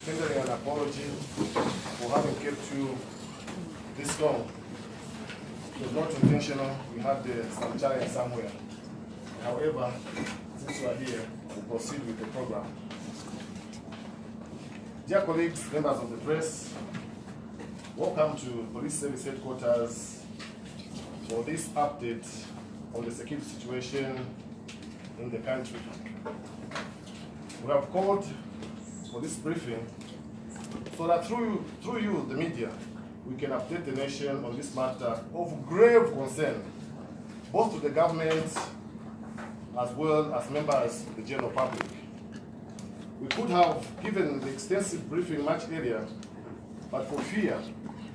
tendering an apology for having kept you this long. It was not intentional. We had some challenge somewhere. However, since you are here, we'll proceed with the program. Dear colleagues, members of the press, welcome to Police Service Headquarters for this update on the security situation in the country. We have called for this briefing so that through you, the media, we can update the nation on this matter of grave concern, both to the government as well as members of the general public. We could have given the extensive briefing much earlier, but for fear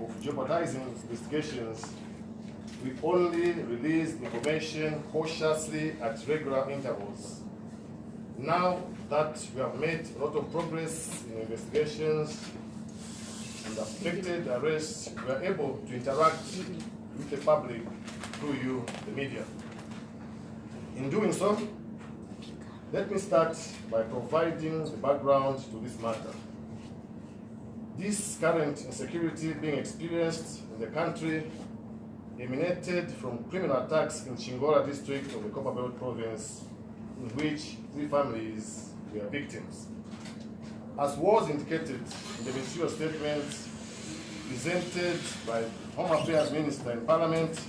of jeopardizing investigations, we only released information cautiously at regular intervals. Now that we have made a lot of progress in investigations and affected arrests, we are able to interact with the public through you, the media. In doing so, let me start by providing the background to this matter. This current insecurity being experienced in the country emanated from criminal attacks in Chingola district of the Copperbelt province, in which 3 families were victims. As was indicated in the ministerial statement presented by the Home Affairs Minister in Parliament,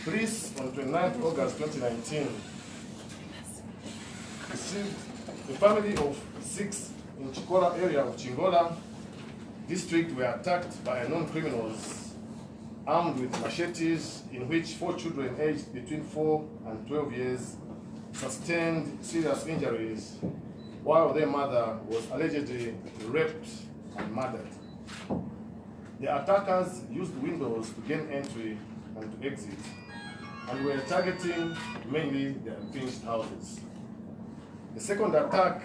police on 29 August 2019 received a family of 6 in Chikola area of Chingola district were attacked by unknown criminals armed with machetes, in which 4 children aged between 4 and 12 years sustained serious injuries, while their mother was allegedly raped and murdered. The attackers used windows to gain entry and to exit, and were targeting mainly the unfinished houses. The second attack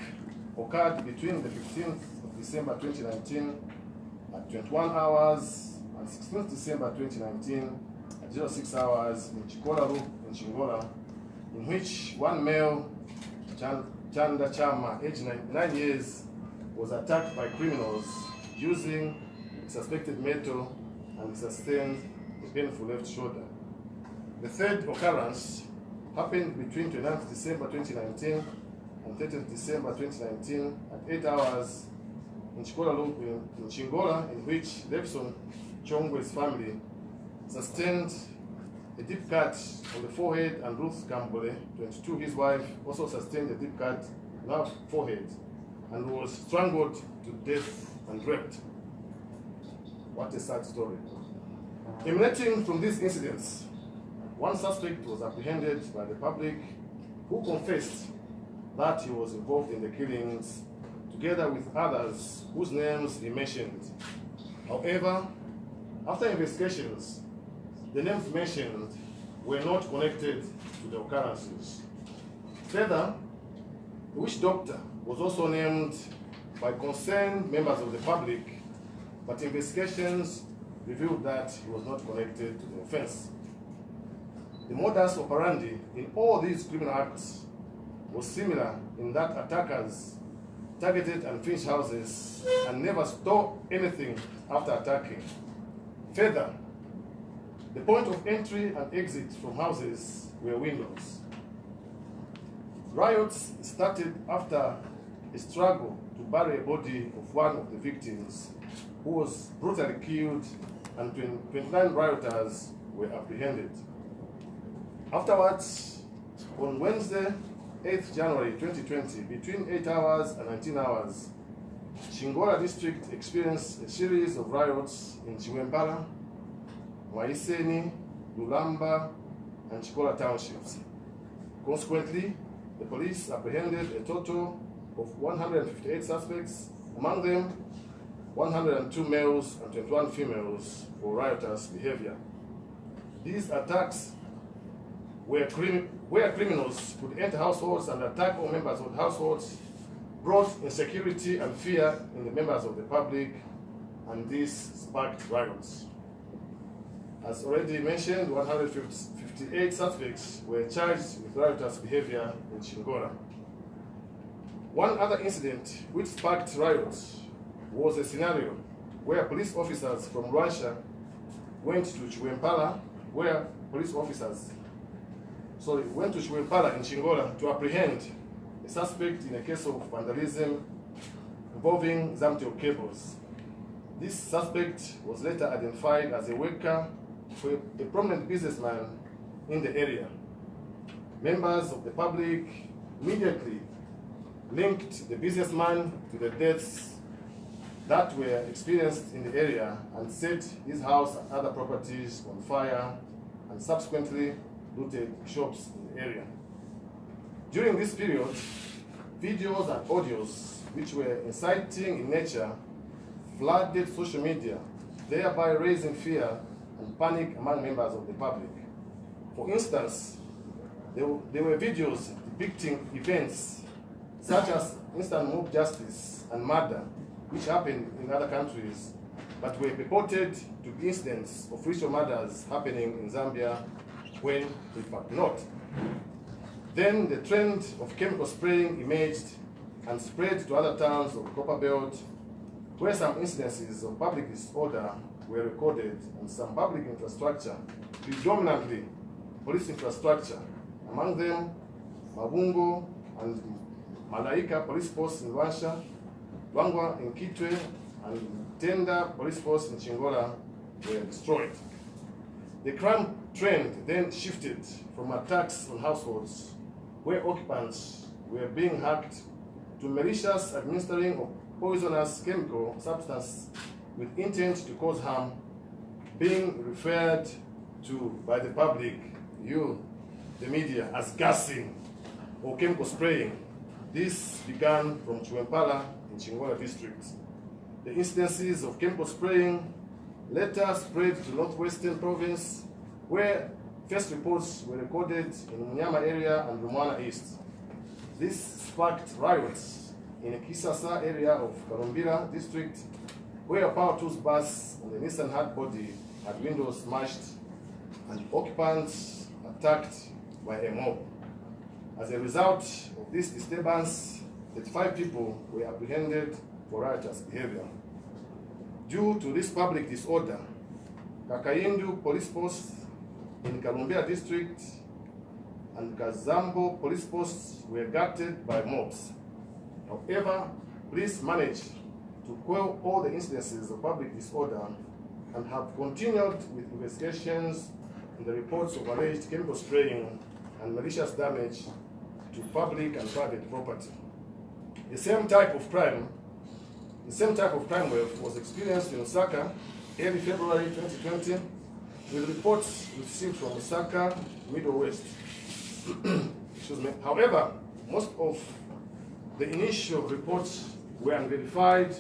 occurred between the 15th of December 2019 at 21 hours and 16th December 2019 at 06 hours in Chikola Loop in Chingola, in which one male, Chanda Chama, aged 9 years, was attacked by criminals using suspected metal and sustained a painful left shoulder. The third occurrence happened between 29th December 2019 and 30th December 2019 at 8 hours in Chikola Loop in Chingola, in which Levson Chongwe's family sustained a deep cut on the forehead, and Ruth Kambole, 22, his wife, also sustained a deep cut on her forehead and was strangled to death and raped. What a sad story. Emanating from these incidents, one suspect was apprehended by the public, who confessed that he was involved in the killings together with others whose names he mentioned. However, after investigations, the names mentioned were not connected to the occurrences. Further, the witch doctor was also named by concerned members of the public, but investigations revealed that he was not connected to the offense. The modus operandi in all these criminal acts was similar in that attackers targeted unfinished houses and never stole anything after attacking. Further, the point of entry and exit from houses were windows. Riots started after a struggle to bury a body of one of the victims, who was brutally killed, and 29 rioters were apprehended. Afterwards, on Wednesday, 8th January 2020, between 8 hours and 19 hours, Chingola district experienced a series of riots in Chiwempala, Waiseni, Lulamba, and Chikola townships. Consequently, the police apprehended a total of 158 suspects, among them 102 males and 21 females, for riotous behavior. These attacks where criminals could enter households and attack all members of the households brought insecurity and fear in the members of the public, and this sparked riots. As already mentioned, 158 suspects were charged with riotous behavior in Chingola. One other incident which sparked riots was a scenario where police officers from Rwanda went to Chiwempala, went to Chiwempala in Chingola to apprehend a suspect in a case of vandalism involving Zamtel cables. This suspect was later identified as a worker for a prominent businessman in the area. Members of the public immediately linked the businessman to the deaths that were experienced in the area and set his house and other properties on fire and subsequently looted shops in the area. During this period, videos and audios which were inciting in nature flooded social media, thereby raising fear and panic among members of the public. For instance, there were videos depicting events such as instant mob justice and murder, which happened in other countries, but were purported to be incidents of ritual murders happening in Zambia, when in fact not. Then the trend of chemical spraying emerged and spread to other towns of the Copper Belt, where some incidences of public disorder were recorded and some public infrastructure, predominantly police infrastructure, among them Mabungo and Malaika police posts in Rwanda, Lwangwa in Kitwe, and Tenda police posts in Chingola were destroyed. The crime trend then shifted from attacks on households where occupants were being hacked to malicious administering of poisonous chemical substance with intent to cause harm, being referred to by the public, the media, as gassing or chemical spraying. This began from Chiwempala in Chingola district. The incidences of chemical spraying later spread to northwestern province, where first reports were recorded in Munyama area and Lumwana East. This sparked riots in the Kisasa area of Karumbira district, where a power tools bus and the Nissan hardbody had windows smashed and occupants attacked by a mob. As a result of this disturbance, 35 people were apprehended for riotous behavior. Due to this public disorder, Kakayindu police post in Kalumbia district and Kazambo police posts were gutted by mobs. However, police managed to quell all the incidences of public disorder and have continued with investigations in the reports of alleged chemical spraying and malicious damage to public and private property. The same type of crime wave was experienced in Osaka early February 2020, with reports received from Osaka, Middle West. However, most of the initial reports were unverified,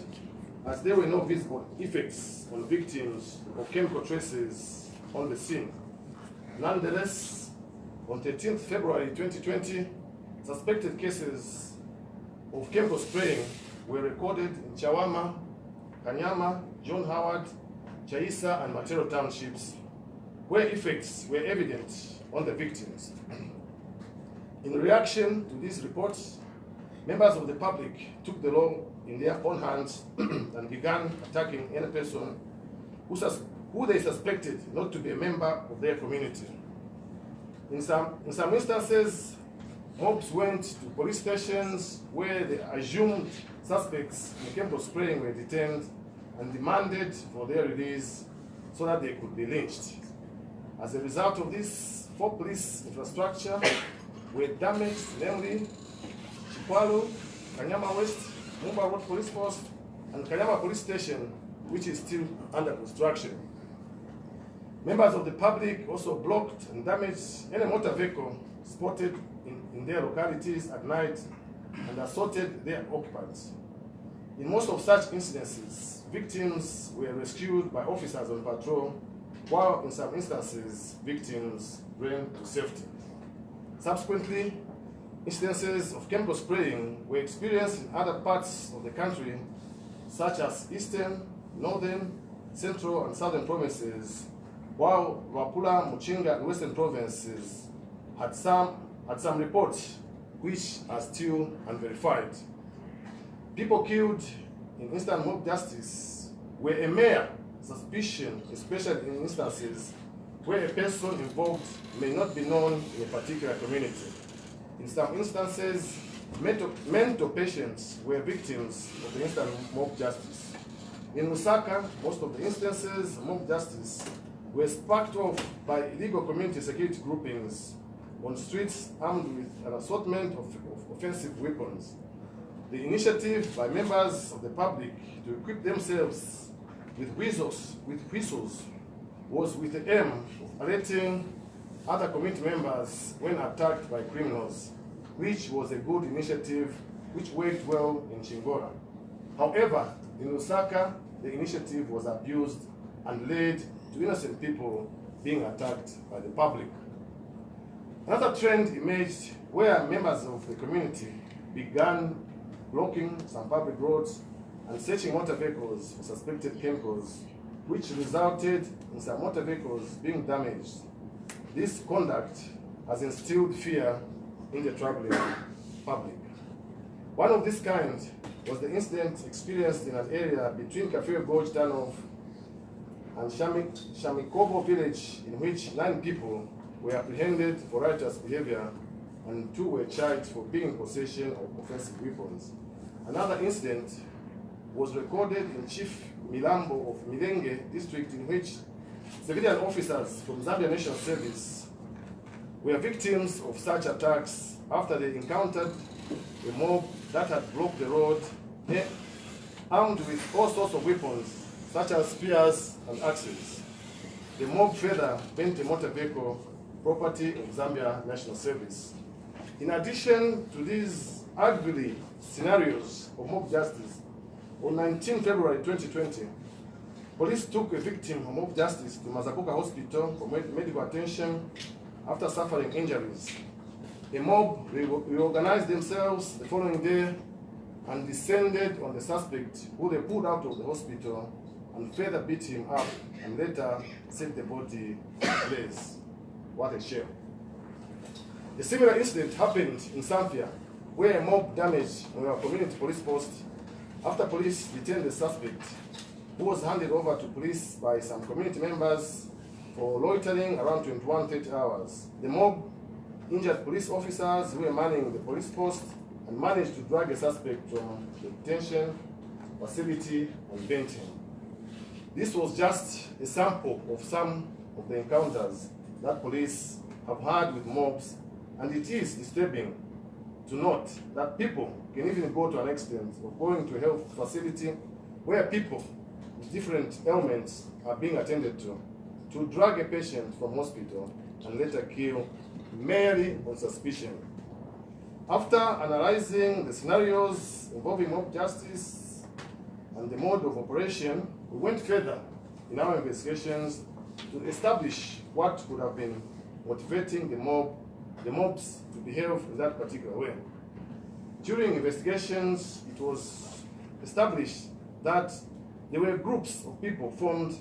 as there were no visible effects on victims or chemical traces on the scene. Nonetheless, on 13th February 2020, suspected cases of chemical spraying were recorded in Chawama, Kanyama, John Howard, Chaisa, and Matero townships, where effects were evident on the victims. In reaction to these reports, members of the public took the law in their own hands and began attacking any person who they suspected not to be a member of their community. In some instances, mobs went to police stations where the assumed suspects in chemical spraying were detained and demanded for their release so that they could be lynched. As a result of this, 4 police infrastructure were damaged, namely Chikwalo, Kanyama West, Mumba Road Police Post, and Kanyama Police Station, which is still under construction. Members of the public also blocked and damaged any motor vehicle spotted in their localities at night and assaulted their occupants. In most of such incidences, victims were rescued by officers on patrol, while in some instances, victims ran to safety. Subsequently, incidences of chemical spraying were experienced in other parts of the country, such as eastern, northern, central, and southern provinces, while Luapula, Muchinga, and western provinces had some reports which are still unverified. People killed in instant mob justice where a mere suspicion, especially in instances where a person involved may not be known in a particular community. In some instances, mental patients were victims of the instant mob justice. In Lusaka, most of the instances of mob justice were sparked off by illegal community security groupings on streets armed with an assortment of offensive weapons. The initiative by members of the public to equip themselves with whistles was with the aim of alerting other community members when attacked by criminals, which was a good initiative which worked well in Chingora. However, in Lusaka, the initiative was abused and led to innocent people being attacked by the public. Another trend emerged where members of the community began blocking some public roads and searching motor vehicles for suspected chemicals, which resulted in some motor vehicles being damaged. This conduct has instilled fear in the traveling public. One of this kind was the incident experienced in an area between Kafue Gorge Turnoff and Shamikobo village, in which 9 people were apprehended for riotous behavior and 2 were charged for being in possession of offensive weapons. Another incident was recorded in Chief Milambo of Milenge district, in which civilian officers from Zambia National Service were victims of such attacks after they encountered a mob that had blocked the road, armed with all sorts of weapons, such as spears and axes. The mob further bent a motor vehicle, property of Zambia National Service. In addition to these ugly scenarios of mob justice, on 19 February 2020, police took a victim of mob justice to Mazakuka Hospital for medical attention after suffering injuries. A mob reorganized themselves the following day and descended on the suspect, who they pulled out of the hospital and further beat him up and later set the body ablaze. What a shame. A similar incident happened in Samfia, where a mob damaged our community police post after police detained the suspect, who was handed over to police by some community members for loitering around 21:30 hours. The mob injured police officers who were manning the police post and managed to drag a suspect from the detention facility and bent him. This was just a sample of some of the encounters that police have had with mobs, and it is disturbing to note that people can even go to an extent of going to a health facility where people with different ailments are being attended to drag a patient from hospital and later kill merely on suspicion. After analyzing the scenarios involving mob justice and the mode of operation, we went further in our investigations to establish what could have been motivating the mobs to behave in that particular way. During investigations, it was established that there were groups of people formed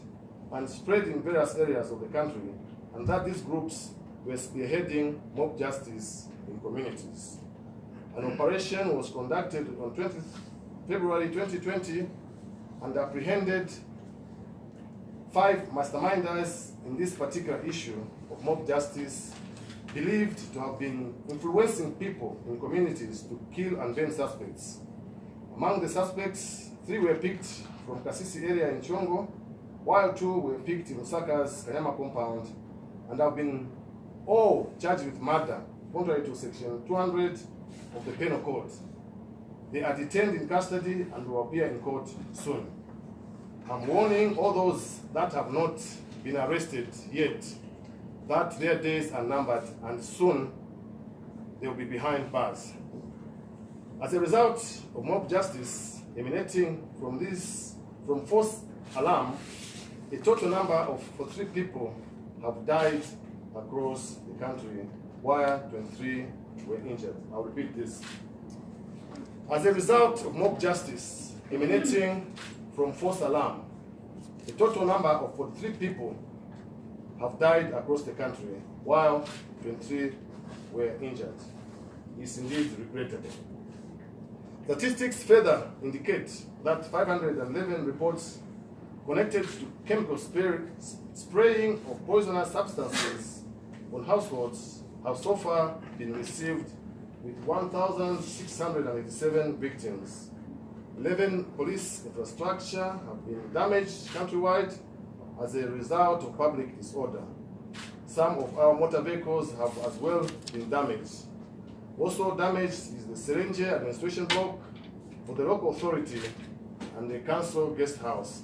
and spread in various areas of the country, and that these groups were spearheading mob justice in communities. An operation was conducted on 20th February 2020 and apprehended 5 masterminders in this particular issue of mob justice, believed to have been influencing people in communities to kill and burn suspects. Among the suspects, 3 were picked from Kasisi area in Chongo, while 2 were picked in Osaka's Kanyama compound and have been all charged with murder, contrary to section 200 of the Penal Code. They are detained in custody and will appear in court soon. I'm warning all those that have not been arrested yet that their days are numbered and soon they will be behind bars. As a result of mob justice emanating from false alarm, a total number of 43 people have died across the country, while 23 were injured. I'll repeat this. As a result of mob justice emanating from false alarm, a total number of 43 people have died across the country, while 23 were injured. It's indeed regrettable. Statistics further indicate that 511 reports connected to chemical spraying of poisonous substances on households have so far been received, with 1,687 victims. 11 police infrastructure have been damaged countrywide as a result of public disorder. Some of our motor vehicles have as well been damaged. Also damaged is the Syringe administration block for the local authority and the council guest house.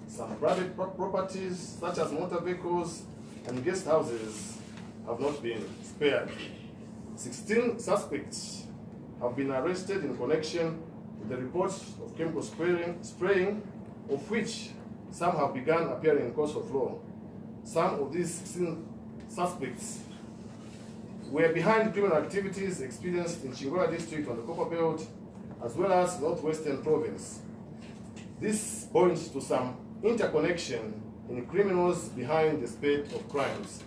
Some private properties, such as motor vehicles and guest houses, have not been spared. 16 suspects have been arrested in connection with the reports of chemical spraying, of which some have begun appearing in courts of law. Some of these 16 suspects were behind criminal activities experienced in Chingola district on the Copper Belt, as well as Northwestern Province. This points to some interconnection in criminals behind the spate of crimes.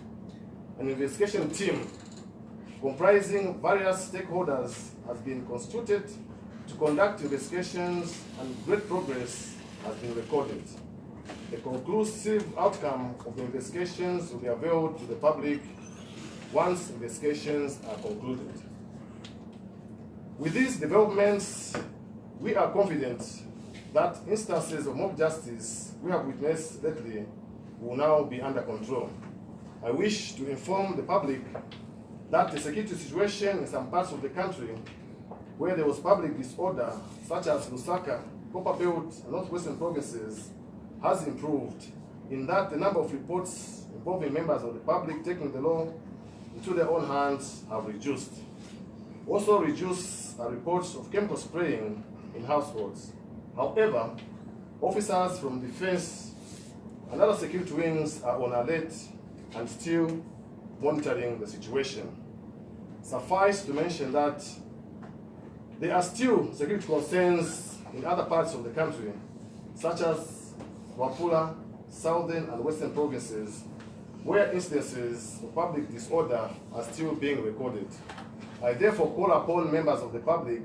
An investigation team comprising various stakeholders has been constituted to conduct investigations, and great progress has been recorded. The conclusive outcome of the investigations will be available to the public once investigations are concluded. With these developments, we are confident that instances of mob justice we have witnessed lately will now be under control. I wish to inform the public that the security situation in some parts of the country where there was public disorder, such as Lusaka, Copper Belt, and Northwestern Provinces, has improved, in that the number of reports involving members of the public taking the law into their own hands have reduced. Also reduced are reports of chemical spraying in households. However, officers from defense and other security wings are on alert and still monitoring the situation. Suffice to mention that there are still security concerns in other parts of the country, such as Wapula, Southern and Western Provinces, where instances of public disorder are still being recorded. I therefore call upon members of the public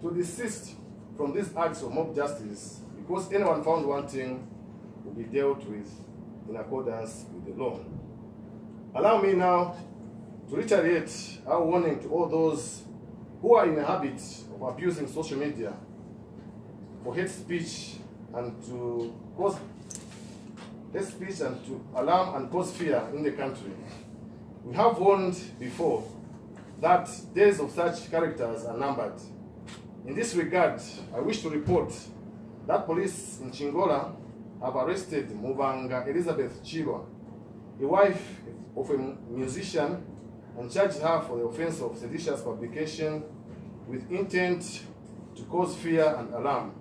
to desist from these acts of mob justice, because anyone found wanting will be dealt with in accordance with the law. Allow me now to reiterate our warning to all those who are in the habit of abusing social media for hate speech and to cause hate speech and to alarm and cause fear in the country. We have warned before that days of such characters are numbered. In this regard, I wish to report that police in Chingola have arrested Muvanga Elizabeth Chirwa, a wife of a musician, and charged her for the offense of seditious publication with intent to cause fear and alarm.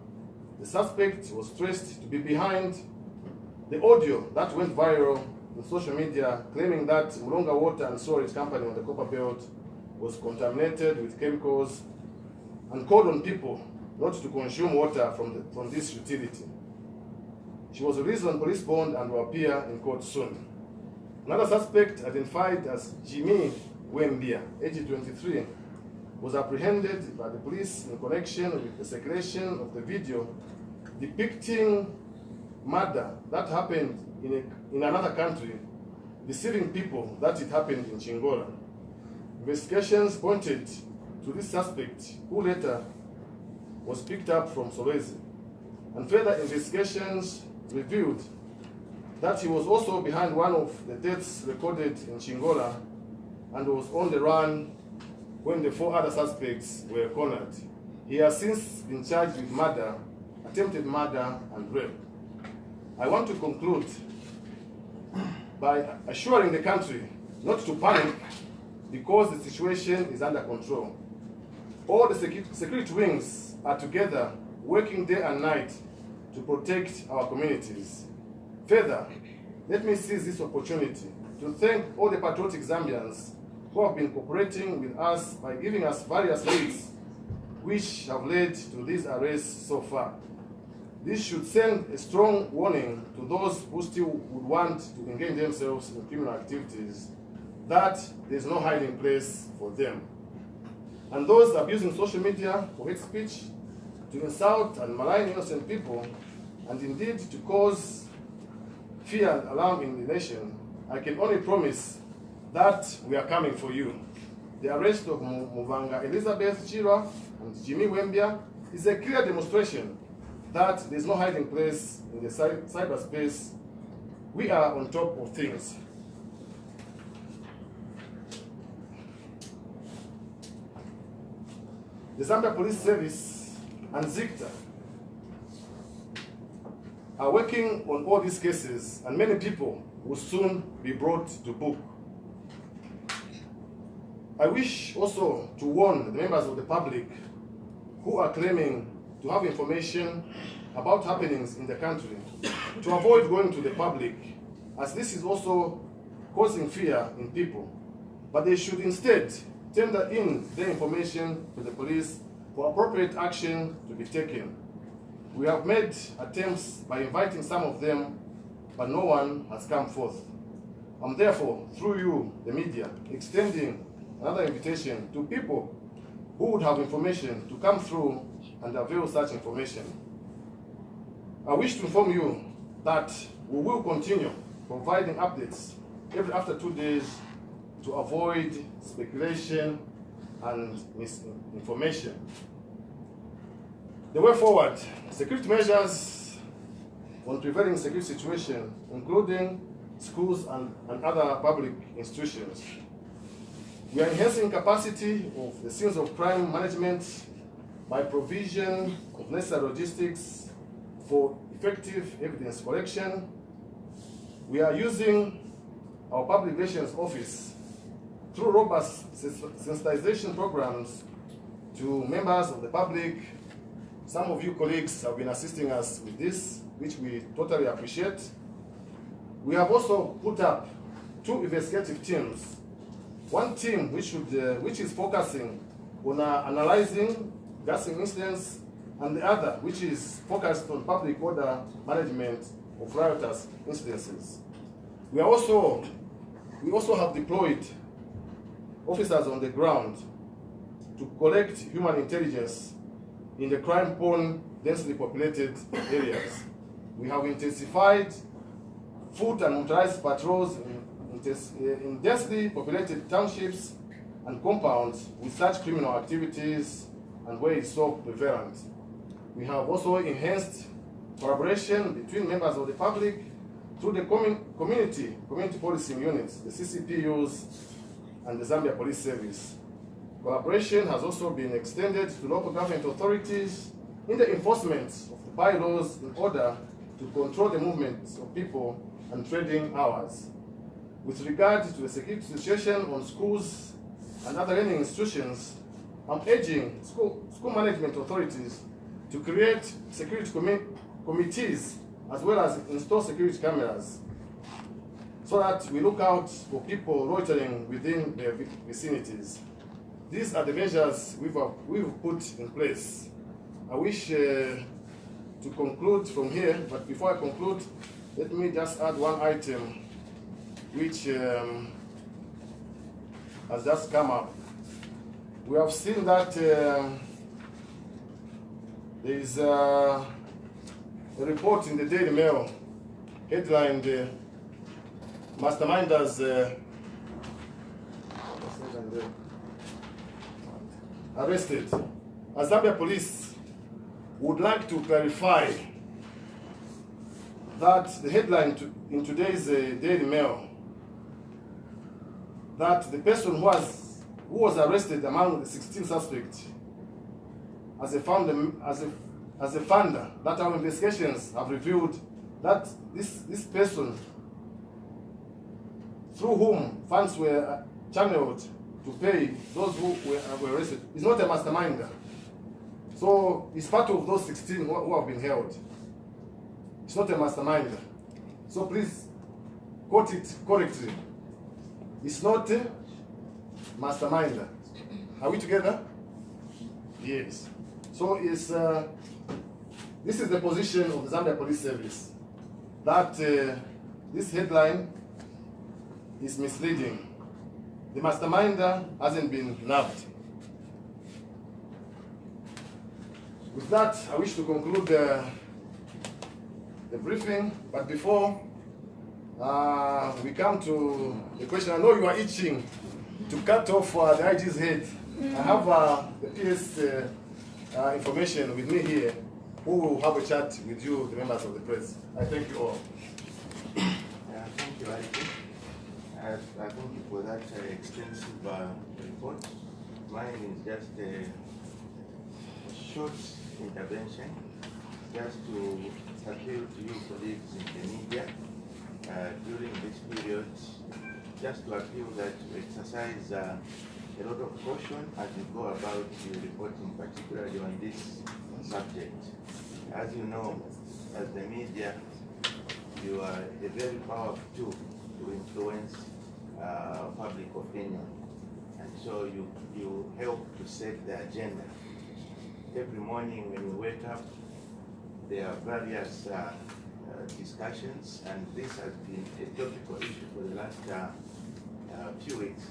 The suspect was traced to be behind the audio that went viral in social media, claiming that Mulonga Water and Storage Company on the Copper Belt was contaminated with chemicals, and called on people not to consume water from this utility. She was released on police bond and will appear in court soon. Another suspect, identified as Jimmy Wembia, age 23, was apprehended by the police in connection with the circulation of the video depicting murder that happened in another country, deceiving people that it happened in Chingola. Investigations pointed to this suspect, who later was picked up from Solwezi, and further investigations revealed that he was also behind one of the deaths recorded in Chingola and was on the run when the 4 other suspects were cornered. He has since been charged with murder, attempted murder, and rape. I want to conclude by assuring the country not to panic, because the situation is under control. All the security wings are together, working day and night to protect our communities. Further, let me seize this opportunity to thank all the patriotic Zambians who have been cooperating with us by giving us various leads which have led to these arrests so far. This should send a strong warning to those who still would want to engage themselves in criminal activities, that there is no hiding place for them. And those abusing social media for hate speech, to insult and malign innocent people, and indeed to cause fear and alarm in the nation, I can only promise that we are coming for you. The arrest of Muvanga Elizabeth Chirwa and Jimmy Wembia is a clear demonstration that there is no hiding place in the cyberspace. We are on top of things. The Zambia Police Service and ZICTA are working on all these cases, and many people will soon be brought to book. I wish also to warn the members of the public who are claiming to have information about happenings in the country to avoid going to the public, as this is also causing fear in people. But they should instead tender in their information to the police for appropriate action to be taken. We have made attempts by inviting some of them, but no one has come forth. I'm therefore, through you, the media, extending another invitation to people who would have information to come through and avail such information. I wish to inform you that we will continue providing updates every after 2 days to avoid speculation and misinformation. The way forward, security measures on prevailing security situation, including schools and other public institutions. We are enhancing capacity of the scenes of crime management by provision of necessary logistics for effective evidence collection. We are using our public relations office through robust sensitization programs to members of the public. Some of you colleagues have been assisting us with this, which we totally appreciate. We have also put up 2 investigative teams. One team which is focusing on analyzing gassing incidents, and the other which is focused on public order management of riotous incidences. We also have deployed officers on the ground to collect human intelligence in the crime-prone, densely populated areas. We have intensified foot and motorized patrols in densely populated townships and compounds with such criminal activities and where it's so prevalent. We have also enhanced collaboration between members of the public through the community policing units, the CCPUs, and the Zambia Police Service. Collaboration has also been extended to local government authorities in the enforcement of the bylaws in order to control the movement of people and trading hours. With regard to the security situation on schools and other learning institutions, I'm urging school management authorities to create security committees as well as install security cameras so that we look out for people loitering within their vicinities. These are the measures we've put in place. I wish to conclude from here, but before I conclude, let me just add one item which has just come up. We have seen that there is a report in the Daily Mail headlined Masterminders arrested. As Zambia Police would like to clarify that the headline in today's Daily Mail, that the person who was arrested among the 16 suspects as a funder, that our investigations have revealed that this person through whom funds were channeled to pay those who were arrested is not a masterminder. So it's part of those 16 who have been held. It's not a masterminder. So please quote it correctly. It's not a masterminder. Are we together? Yes. So it's, this is the position of the Zambia Police Service, that this headline is misleading. The masterminder hasn't been nabbed. With that, I wish to conclude the briefing, but before we come to the question, I know you are itching to cut off the IG's head. I have the PS information with me here, who will have a chat with you, the members of the press. I thank you all. Thank you, IG. I thank you for that extensive report. Mine is just a short intervention, just to appeal to you colleagues in the media during this period, just to appeal that you exercise a lot of caution as you go about your reporting, particularly on this subject. As you know, as the media, you are a very powerful tool to influence public opinion. And so you help to set the agenda. Every morning when you wake up, there are various discussions, and this has been a topical issue for the last few weeks.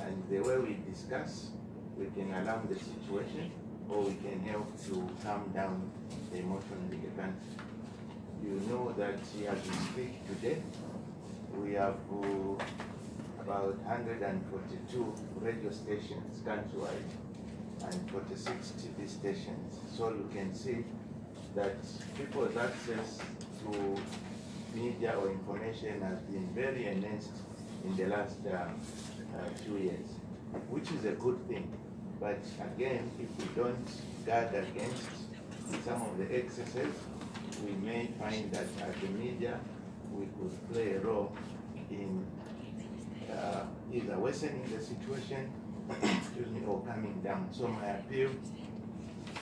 And the way we discuss, we can alarm the situation, or we can help to calm down the emotion in the country. You know that as we speak today, we have about 142 radio stations countrywide and 46 TV stations. So you can see that people's access to media or information has been very enhanced in the last few years, which is a good thing. But again, if we don't guard against some of the excesses, we may find that as the media, we could play a role in either worsening the situation, excuse me, or coming down. So my appeal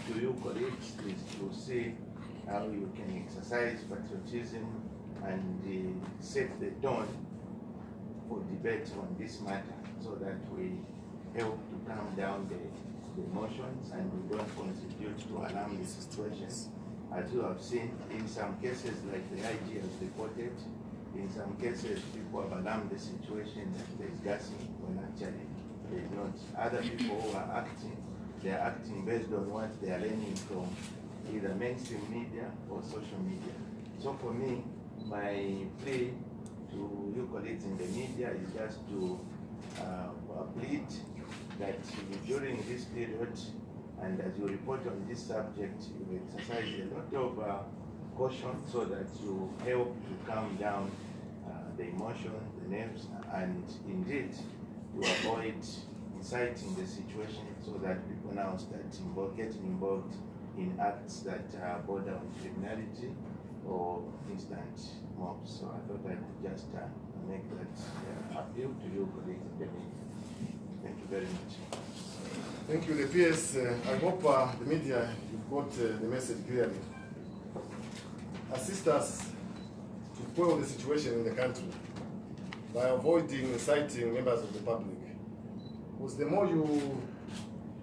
to you colleagues is to see how you can exercise patriotism and set the tone for debate on this matter, so that we help to calm down the emotions and we don't contribute to alarm the situation. As you have seen, in some cases, like the IG has reported, in some cases, people have alarmed the situation that there is gassing when actually there is not. Other people who are acting, they are acting based on what they are learning from either mainstream media or social media. So for me, my plea to you colleagues in the media is just to plead that during this period, and as you report on this subject, you exercise a lot of caution so that you help to calm down the emotion, the nerves, and indeed to avoid inciting the situation so that people now start getting involved in acts that border on criminality or instant mobs. So I thought I'd just make that appeal to you colleagues in the media. Thank you very much. Thank you, the PS. I hope the media, you've got the message clearly. Assist us to quell the situation in the country by avoiding inciting members of the public. Because the more you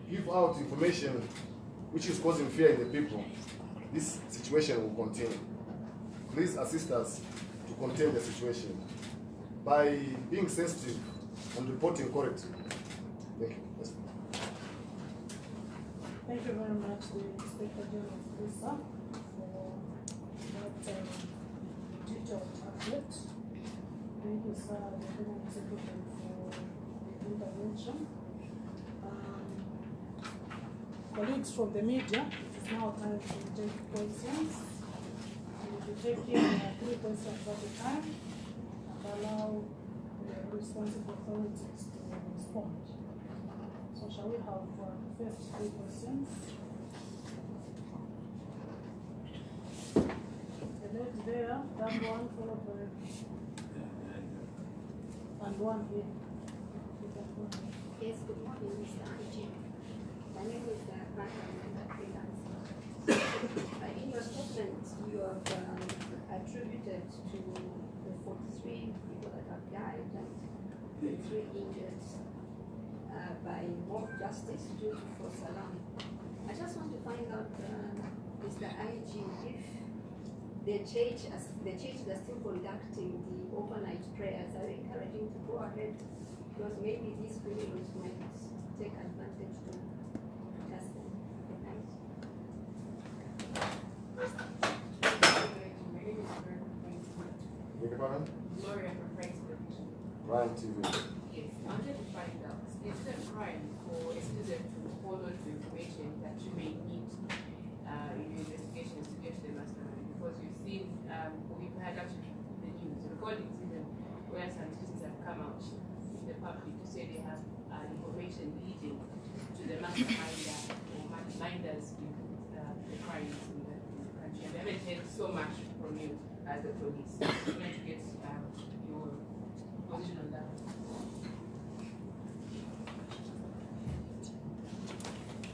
give out information which is causing fear in the people, this situation will continue. Please assist us to contain the situation by being sensitive and reporting correctly. Thank you. Yes. Thank you very much, the Inspector General of Police, for that detailed update. Thank you, sir, the General Secretary, for the intervention. Colleagues from the media, it is now time to take questions. We will be taking 3 questions at a time and allow the responsible authorities to respond. So shall we have first 3 questions? The lady there, that one followed by and one here. Yes, good morning, Mr. IG. My name is in your statement, you have attributed to the 43 people that have died and 3 injured by mob justice due to false alarm. I just want to find out, Mr. IG, if the church is still conducting the overnight prayers. Are you encouraging to go ahead? Because maybe these criminals might take advantage to test them at night. Beg your pardon? Gloria from Facebook. Prime TV. Yes, I wanted to find out, is it a crime for a student to hold on to information that you may need in your investigations to get to the mastermind? Because we've seen, we've had actually the news, recordings even, where some students have come out in the public to say they have information leading to the masterminder or minders in the crimes in the country. And we haven't heard so much from you as the police. We're going to get your position on that.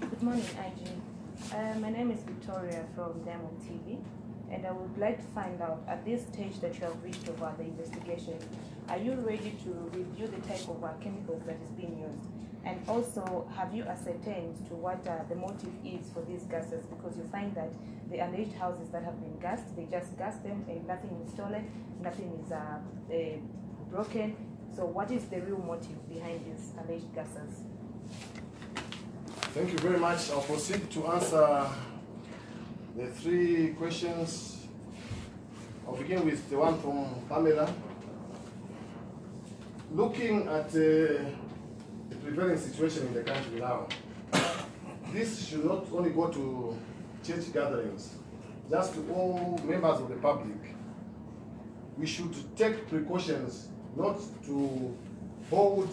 Good morning, IG. My name is Victoria from Diamond TV, and I would like to find out, at this stage that you have reached over the investigation, are you ready to review the type of chemicals that is being used? And also, have you ascertained to what the motive is for these gases? Because you find that the alleged houses that have been gassed, they just gas them and nothing is stolen, nothing is broken. So what is the real motive behind these alleged gases? Thank you very much. I'll proceed to answer the three questions. I'll begin with the one from Pamela. Looking at the prevailing situation in the country now, this should not only go to church gatherings, just to all members of the public. We should take precautions not to hold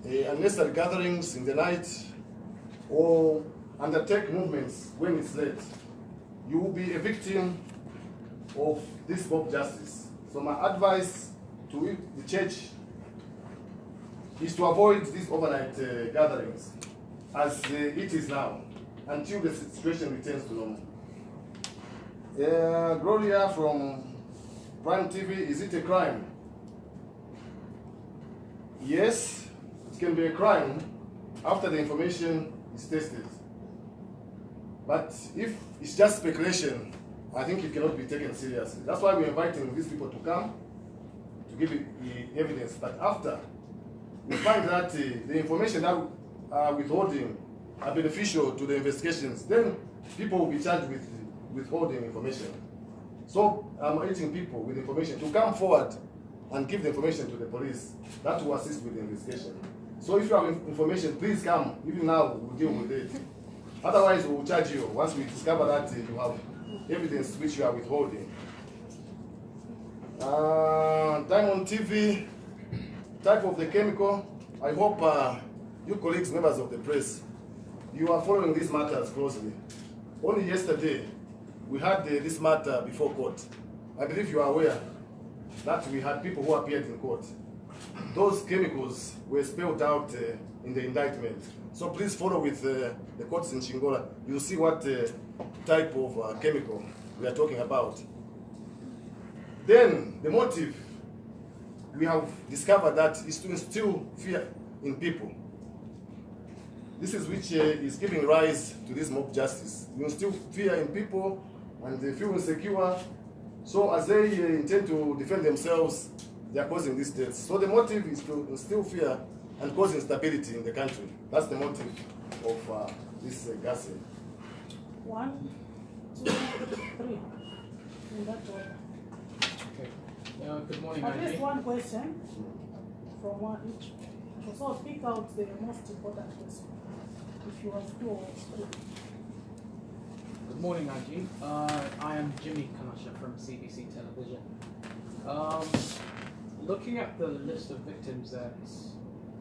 unnecessary gatherings in the night or undertake movements when it's late. You will be a victim of this mob justice. So my advice to the church is to avoid these overnight gatherings as it is now until the situation returns to normal. Gloria from Prime TV, is it a crime? Yes, it can be a crime after the information is tested. But if it's just speculation, I think it cannot be taken seriously. That's why we're inviting these people to come to give the evidence. But after we find that the information that are withholding are beneficial to the investigations, then people will be charged with withholding information. So I'm urging people with information to come forward and give the information to the police. That will assist with the investigation. So if you have information, please come. Even now, we'll deal with it. Otherwise, we'll charge you once we discover that you have evidence which you are withholding. Diamond TV, type of the chemical. I hope you colleagues, members of the press, you are following these matters closely. Only yesterday, we had this matter before court. I believe you are aware that we had people who appeared in court. Those chemicals were spelled out in the indictment. So please follow with the courts in Chingola. You'll see what type of chemical we are talking about. Then the motive, we have discovered that is to instill fear in people. This is which is giving rise to this mob justice. You instill fear in people and they feel insecure. So as they intend to defend themselves, they are causing these deaths. So the motive is to instill fear and cause instability in the country. That's the motive of this gassing. 1, 2, 3. In that order. Okay. Good morning, At least Andy. one question from one each. So pick out the most important question. If you have 2 or 3. Good morning, Angie. I am Jimmy Kanasha from CBC Television. Looking at the list of victims that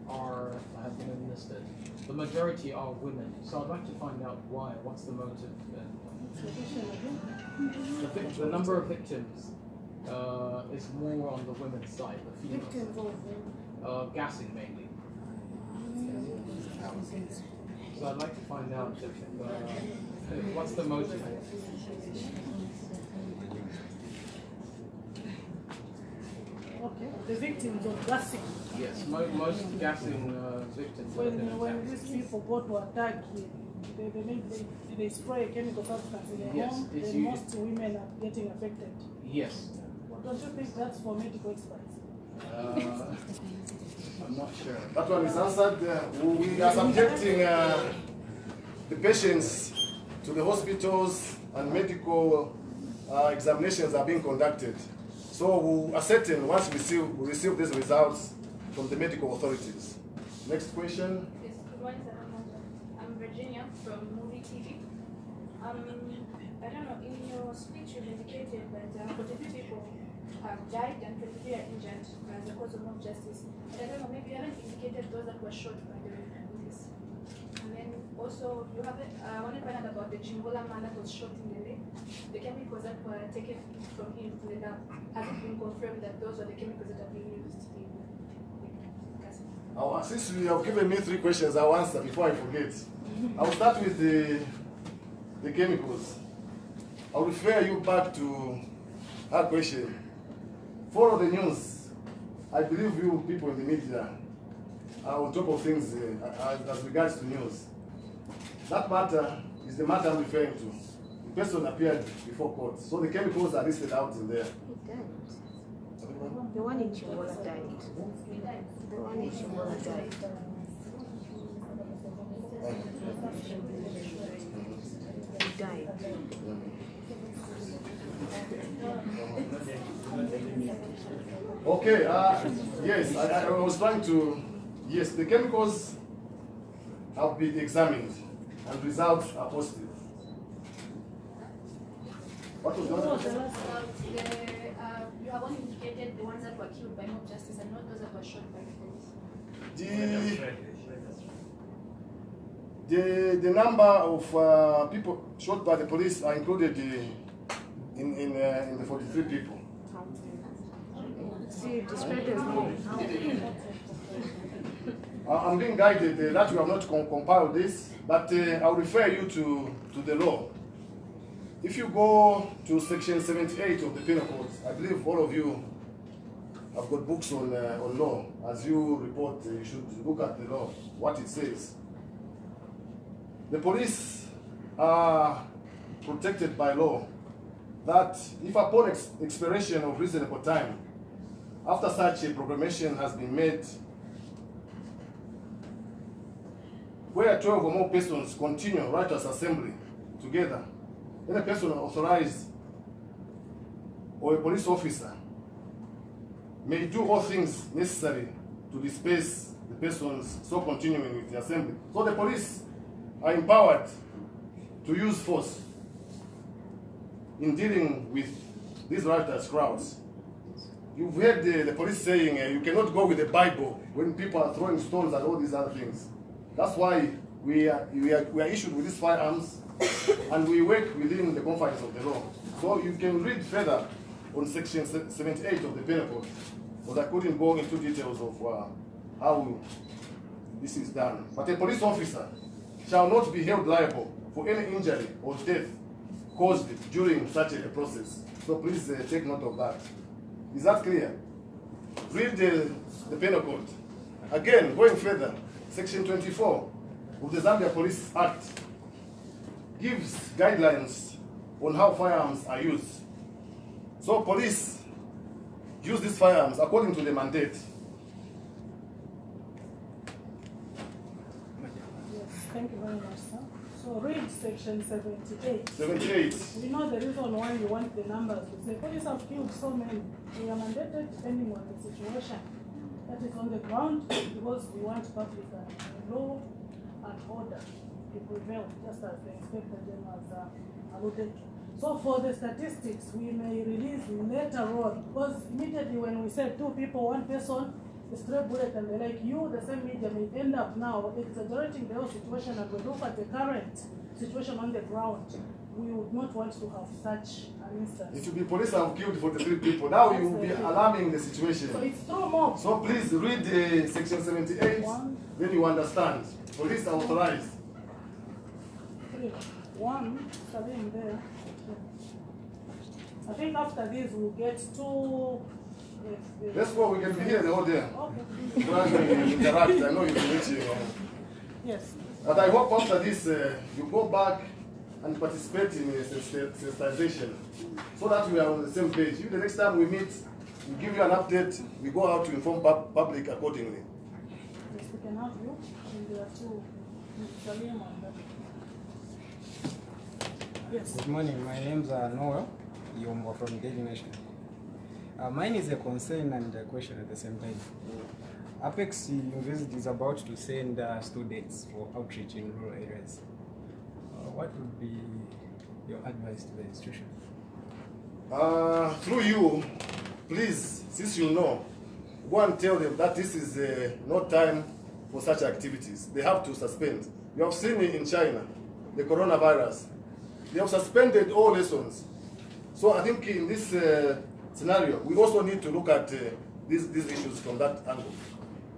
have been enlisted, the majority are women. So I'd like to find out why. What's the motive? The number of victims is more on the women's side, the female Victims side. of Gassing mainly. So I'd like to find out what's the motive. okay, the victims of gassing. Yes, most gassing victims. When these people go to attack, they spray a chemical substance in their Yes, home, it's then most women are getting affected. Yes. Don't you think that's for medical experts? I'm not sure. That one is answered. We are subjecting the patients to the hospitals and medical examinations are being conducted. So we'll ascertain once we receive these results from the medical authorities. Next question. Yes, good morning, sir. I'm Virginia from Movie TV. I don't know, in your speech you indicated that 43 people have died and 23 are injured as a cause of mob justice. And I don't know, maybe you haven't indicated those that were shot by the police. And then also, you haven't, I want to find out about the Chingola man that was shot in the leg. The chemicals that were taken from him to the lab. Has it been confirmed that those are the chemicals that have been used in Since you have given me 3 questions, I'll answer before I forget. I'll start with the chemicals. I'll refer you back to our question. Follow the news. I believe you people in the media are on top of things as regards to news. That matter is the matter I'm referring to. The person appeared before court. So the chemicals are listed out in there. The one in Chingola died. The one in Chingola died. He died. Okay, yes, I was trying to, yes, the chemicals have been examined and results are positive. What was the other? you have only indicated the ones that were killed by mob justice and not those that were shot by the police. The number of people shot by the police are included in the 43 people. See, described as many. I'm being guided that you have not compiled this, but I'll refer you to the law. If you go to section 78 of the Penal Code, I believe all of you have got books on law. As you report, you should look at the law, what it says. The police are protected by law that if upon expiration of reasonable time, after such a proclamation has been made, where 12 or more persons continue riotous assembly together, then a person authorized or a police officer may do all things necessary to disperse the persons so continuing with the assembly. So the police are empowered to use force in dealing with these riotous crowds. You've heard the police saying you cannot go with the Bible when people are throwing stones and all these other things. That's why we are issued with these firearms and we work within the confines of the law. So you can read further on section 78 of the Penal Code, but I couldn't go into details of how this is done. But a police officer shall not be held liable for any injury or death caused during such a process. So please take note of that. Is that clear? Read the Penal Code. Again, going further, section 24 of the Zambia Police Act gives guidelines on how firearms are used. So police use these firearms according to the mandate. Yes, thank you very much, sir. So read section 78. 78. We know the reason why you want the numbers. We say police have killed so many. We are mandated depending on the situation that is on the ground because we want public law and order to prevail, just as the Inspector General has alluded to. So for the statistics, we may release later on, because immediately when we say 2 people, 1 person, a stray bullet, and they're like, you, the same media may end up now exaggerating the whole situation, and we look at the current situation on the ground. We would not want to have such an instance. It will be police have killed 43 people. Now you will be alarming the situation. So it's through mob. So please read section 78, then you understand. Police are authorized. 3, 1, Salim there. I think after this we'll get 2. Let's go, we can be here the whole day. Okay. Interact, I know you'll be reaching. Yes. But I hope after this you go back and participate in sensitization so that we are on the same page. If the next time we meet, we give you an update, we go out to inform public accordingly. Yes, we can have you. And there are 2. Salim and that. Yes. Good morning. My name's Noel Yombo from Daily Nation. Mine is a concern and a question at the same time. Apex University is about to send students for outreach in rural areas. What would be your advice to the institution? Through you, please, since you know, go and tell them that this is not time for such activities. They have to suspend. You have seen it in China, the coronavirus. They have suspended all lessons. So I think in this scenario, we also need to look at these issues from that angle.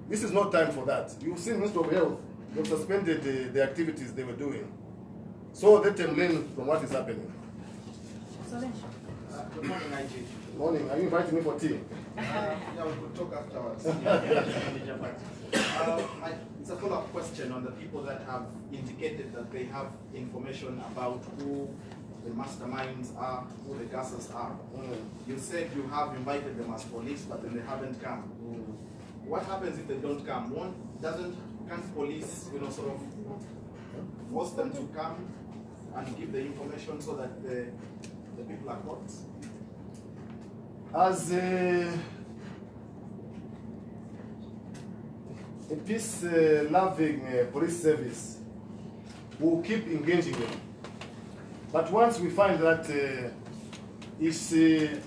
This is not time for that. You've seen Minister of Health, they've suspended the activities they were doing. So let them learn from what is happening. Good morning, IG. Good morning. Are you inviting me for tea? Yeah, we could talk afterwards. It's a follow-up question on the people that have indicated that they have information about who the masterminds are, who the gassers are. You said you have invited them as police, but then they haven't come. What happens if they don't come? Can't police, sort of force them to come and give the information so that the people are caught? As a peace-loving police service, we'll keep engaging them. But once we find that it's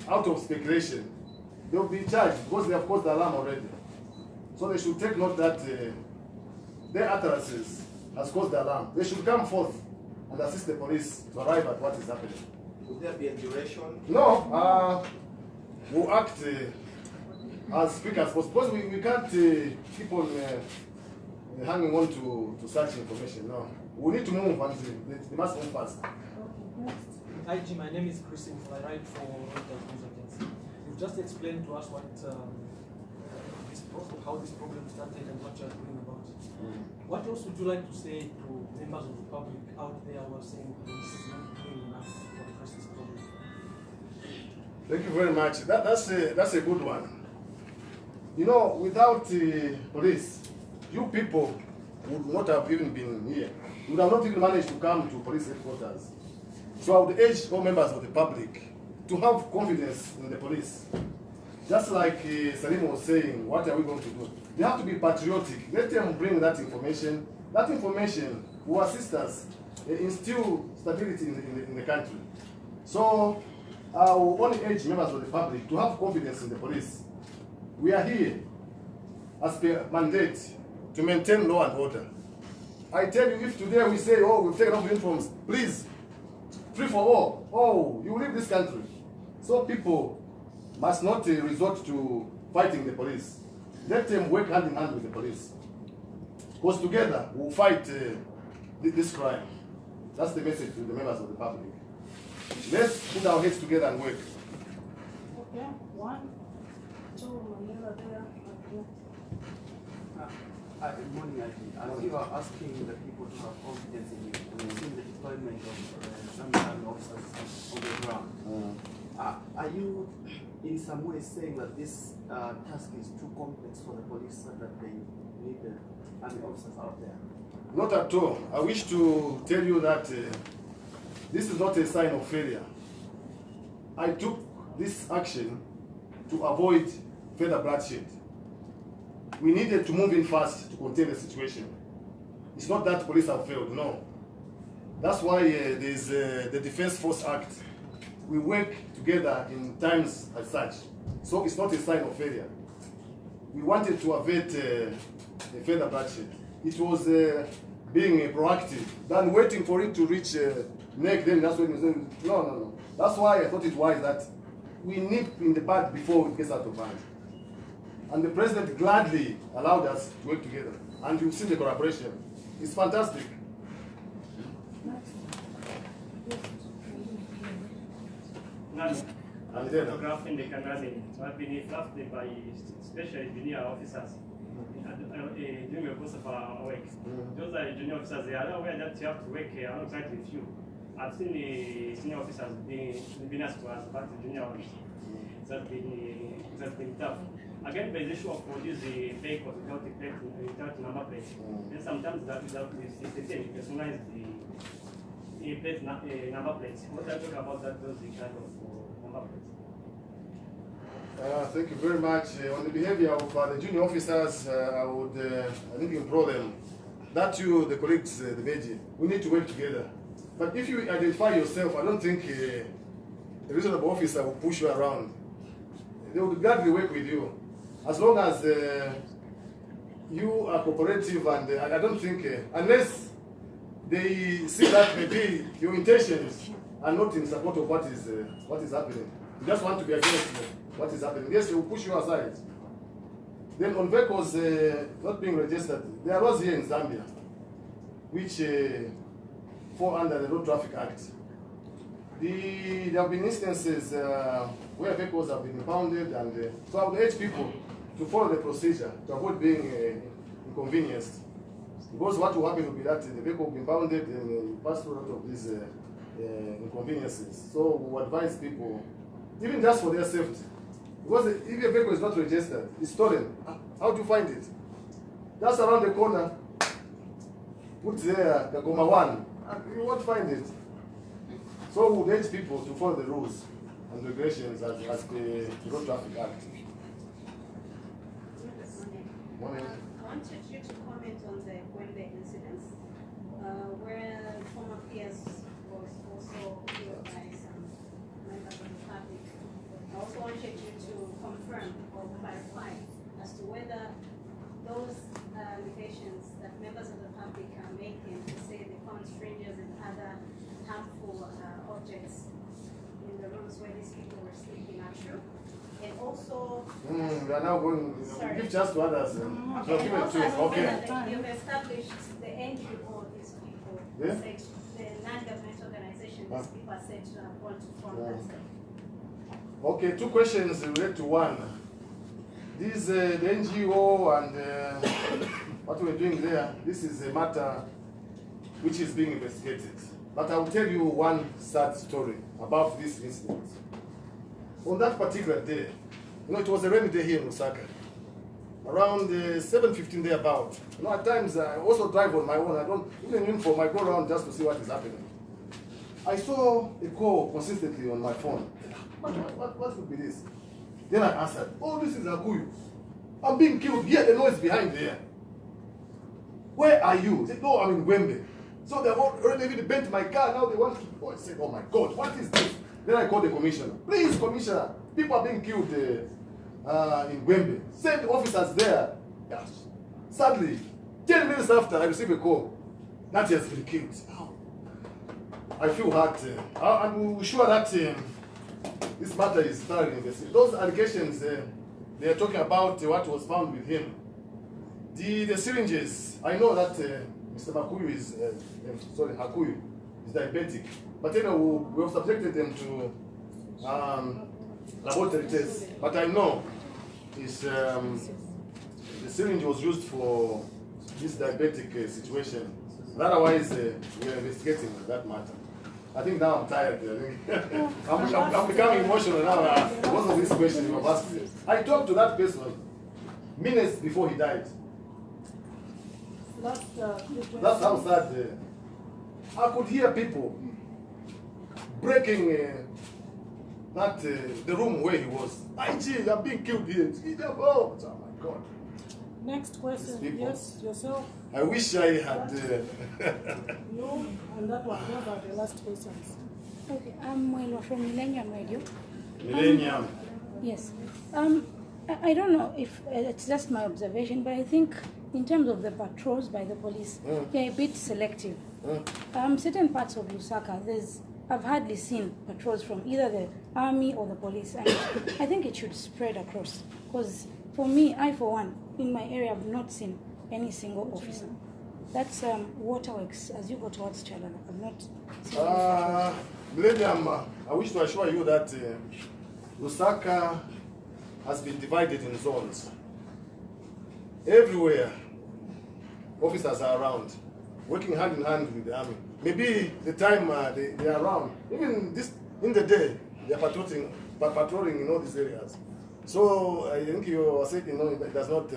out of speculation, they'll be charged because they have caused the alarm already. So they should take note that their utterances has caused the alarm. They should come forth and assist the police to arrive at what is happening. Would there be a duration? No, we'll act as quick as possible because we can't keep on hanging on to such information. No, we need to move and they must move fast. IG, my name is Chris. I write for Reuters News Agency. You've just explained to us what how this problem started and what you are doing about it. What else would you like to say to members of the public out there who are saying police is not doing enough to address this problem? Thank you very much. That's a good one. Without police, you people would not have even been here. You would have not even managed to come to police headquarters. So I would urge all members of the public to have confidence in the police. Just like Salim was saying, what are we going to do? They have to be patriotic. Let them bring that information. That information will assist us instill stability in the country. So I will only urge members of the public to have confidence in the police. We are here as per mandate to maintain law and order. I tell you, if today we say, oh, we've taken off uniforms, please, free for all. Oh, you leave this country. So people must not resort to fighting the police. Let them work hand in hand with the police. Because together we'll fight this crime. That's the message to the members of the public. Let's put our heads together and work. Okay, 1, 2, Manila there. Good morning, as you are asking the people to have confidence in you, we've seen the deployment of some army officers on the ground. Are you in some way saying that this task is too complex for the police and that they need the army officers out there? Not at all. I wish to tell you that this is not a sign of failure. I took this action to avoid further bloodshed. We needed to move in fast to contain the situation. It's not that police have failed, no. That's why there's the Defense Force Act. We work together in times as such. So it's not a sign of failure. We wanted to avert a further bloodshed. It was being proactive than waiting for it to reach neck, then that's when you say, no. That's why I thought it wise that we nip in the bud before it gets out of hand. And the president gladly allowed us to work together. And you've seen the collaboration. It's fantastic. And then photographing the Kangani, so I've been drafted by special junior officers during the course of our work. Those are junior officers, they are aware that you have to work alongside with you. I've seen the senior officers being asked to as part of the junior ones. That's been tough. Again, the issue of producing vehicles without number plate. And sometimes that is the same, personalize number plates. What are you talking about those kind of number plates? Thank you very much. On the behavior of the junior officers, I would I think implore them that you, the colleagues, the media, we need to work together. But if you identify yourself, I don't think a reasonable officer will push you around. They will gladly work with you. As long as you are cooperative, and I don't think, unless they see that maybe your intentions are not in support of what is happening. You just want to be against what is happening. Yes, they will push you aside. Then on vehicles not being registered, there are laws here in Zambia which fall under the Road Traffic Act. There have been instances where vehicles have been impounded, and so I would urge people to follow the procedure to avoid being inconvenienced. Because what will happen will be that the vehicle will be impounded and you pass through a lot of these inconveniences. So we advise people, even just for their safety, because if a vehicle is not registered, it's stolen. How do you find it? Just around the corner, put there KAKOMA 1, and you won't find it. So we would urge people to follow the rules and regulations as the Road Traffic Act. I wanted you to comment on the Gwembe incidents, where former PS was also killed by some members of the public. I also wanted you to confirm or clarify as to whether those allegations that members of the public are making to say they found strangers and other harmful objects in the rooms where these people were sleeping are true. And also, we are now going to give chance to others. okay. Give it to Okay. You've established the NGO these people, Yeah? said, the non-government organization these people are said to have gone to form that stuff. Okay, two questions relate to one. This the NGO and what we're doing there, this is a matter which is being investigated. But I will tell you one sad story about this incident. On that particular day, it was a rainy day here in Osaka. Around 7:15 day about. At times I also drive on my own. I don't even uniform. I go around just to see what is happening. I saw a call consistently on my phone. What could be this? Then I answered, oh, this is Akuyu. I'm being killed. Hear the noise behind there. Where are you? They said, no, I'm in Gwembe. So they already bent my car. Now they want to. Oh, I said, oh my God, what is this? Then I called the commissioner. Please, commissioner, people are being killed in Gwembe. Send officers there. Yes. Sadly, 10 minutes after, I received a call that he has been killed. I feel hurt. I'm sure that this matter is thoroughly investigated. Those allegations, they are talking about what was found with him. The syringes, I know that Mr. Hakuyu is diabetic. But anyway, we have subjected them to laboratory tests. But I know the syringe was used for this diabetic situation. Otherwise, we are investigating that matter. I think now I'm tired. I'm becoming emotional now because of this question you have asked me. I talked to that person minutes before he died. That's how sad. I could hear people breaking the room where he was. IG, I'm being killed here. Oh my God. Next question. Yes, yourself. I wish I had. You and that one. Those are the last questions. Okay, I'm Mwelo from Millennium Radio. Millennium. Yes. I don't know if it's just my observation, but I think in terms of the patrols by the police, they're a bit selective. Certain parts of Lusaka, I've hardly seen patrols from either the army or the police, and I think it should spread across. Because for me, for one, in my area, I've not seen any single officer. That's waterworks as you go towards Chalala. I've not seen any Millennium, I wish to assure you that Lusaka has been divided in zones. Everywhere, officers are around, working hand in hand with the army. Maybe the time they are around, even in the day, they are patrolling in all these areas. So I think you are saying, it does not,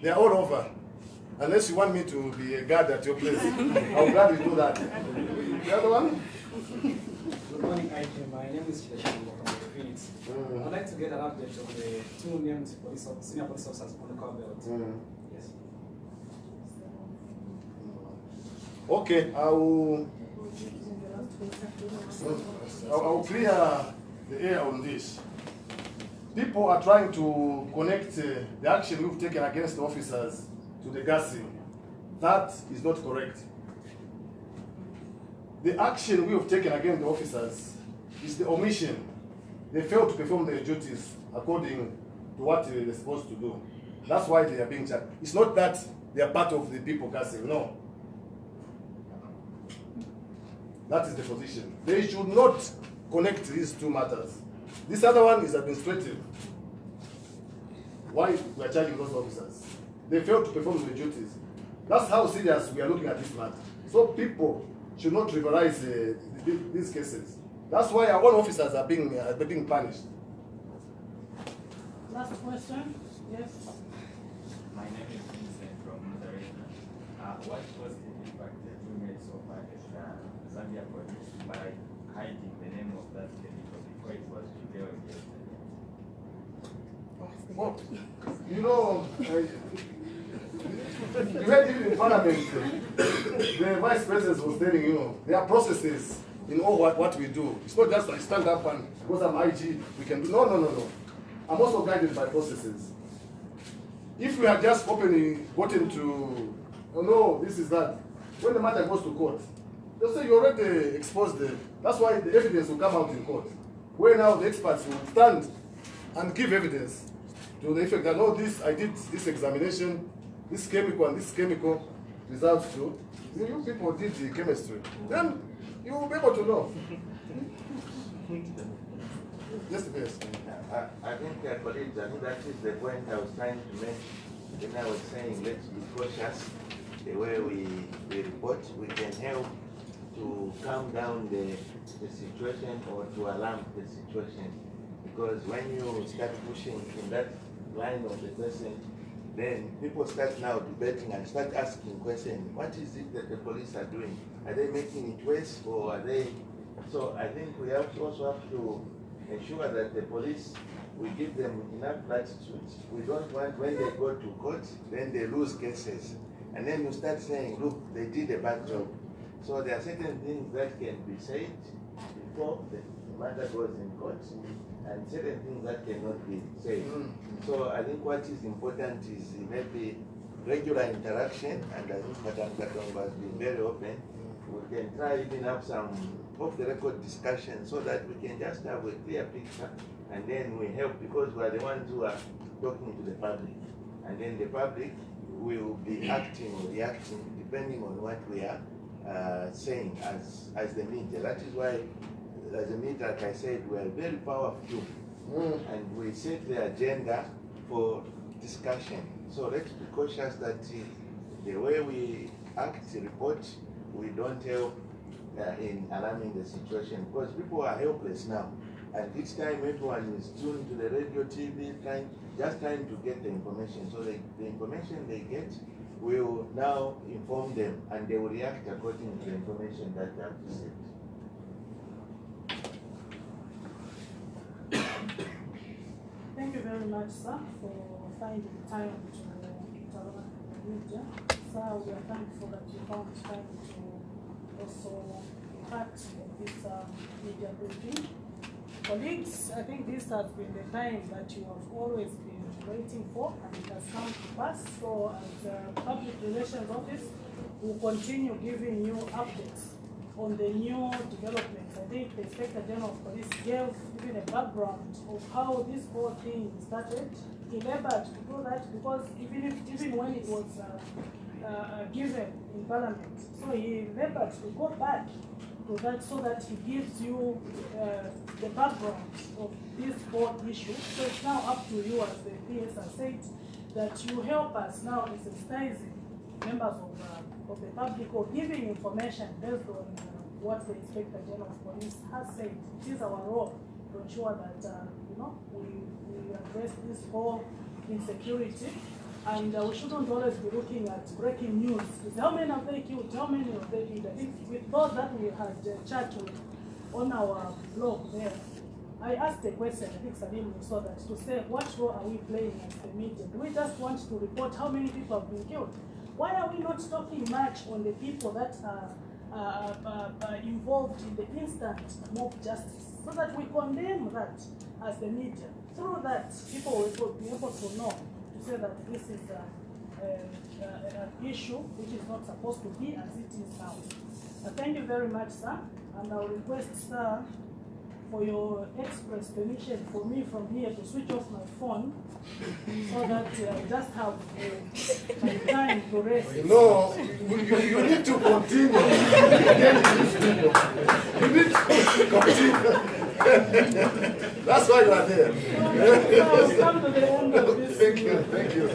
they are all over. Unless you want me to be a guard at your place, I'll gladly do that. The other one? Good morning, IG. My name is Shileshango from the Phoenix. I'd like to get an update on the two named senior police officers on the car belt. Yes. Okay, I will clear the air on this. People are trying to connect the action we've taken against the officers to the gassing. That is not correct. The action we have taken against the officers is the omission. They failed to perform their duties according to what they're supposed to do. That's why they are being charged. It's not that they are part of the people gassing, no. That is the position. They should not connect these two matters. This other one is administrative. Why we are charging those officers? They failed to perform their duties. That's how serious we are looking at this matter. So people should not trivialize these cases. That's why our own officers are being punished. Last question. Yes. My name is Vincent from Moderation. What was the impact that you made so far at Zambia Police by hiding the name of that chemical before it was revealed yesterday? Well, you know, you heard even in Parliament, the Vice President was telling you, there are processes in all what we do. It's not just I stand up and because I'm IG, we can do. No. I'm also guided by processes. If we had just gotten to, oh no, this is that, when the matter goes to court, they'll say you already exposed the, that's why the evidence will come out in court. Where now the experts will stand and give evidence to the effect that, oh, I did this examination, this chemical and this chemical results to, you people did the chemistry. Then you will be able to know. Yes, yes. I think, colleagues, I think that is the point I was trying to make when I was saying let's be cautious the way we report. We can help to calm down the situation or to alarm the situation. Because when you start pushing in that line of the person, then people start now debating and start asking questions. What is it that the police are doing? Are they making it worse or are they? So I think we also have to ensure that the police, we give them enough latitude. We don't want when they go to court, then they lose cases. And then you start saying, look, they did a bad job. So there are certain things that can be said before the matter goes in court, and certain things that cannot be said. So I think what is important is maybe regular interaction, and I think Madam Katongo has been very open. We can try even have some off-the-record discussion so that we can just have a clear picture, and then we help because we are the ones who are talking to the public, and then the public will be acting or reacting depending on what we are saying as the media. That is why, as a media, like I said, we are very powerful, and we set the agenda for discussion. So let's be cautious that the way we act, report, we don't help in alarming the situation, because people are helpless now. And each time everyone is tuned to the radio, TV, just trying to get the information. So the information they get will now inform them, and they will react according to the information that they have received. Thank you very much, sir, for finding time to interact with the media. Sir, we are thankful that you found time to also part of this media briefing. Colleagues, I think this has been the time that you have always been waiting for, and it has come to pass. So as the Public Relations Office, will continue giving you updates on the new developments. I think the Inspector General of Police gave even a background of how this whole thing started. He labored to do that because even when it was given in Parliament, so he labored to go back to that so that he gives you the background of this whole issue. So it's now up to you, as the PS has said, that you help us now in sensitizing members of the public or giving information based on what the Inspector General of Police has said. It is our role to ensure that we address this whole insecurity And we shouldn't always be looking at breaking news. How many have they killed? How many have they killed? I think with those that we had chat with on our blog there, I asked a question, I think Salim saw that, to say what role are we playing as the media? Do we just want to report how many people have been killed? Why are we not talking much on the people that are involved in the instant mob justice, so that we condemn that as the media? Through that, people will be able to know, to say that this is an issue which is not supposed to be as it is now. Thank you very much, sir, and I will request, sir, for your express permission for me from here to switch off my phone, so that I just have my time to rest. No, you need to continue. You need to continue. That's why you are there. So, come to the end of this. Thank you.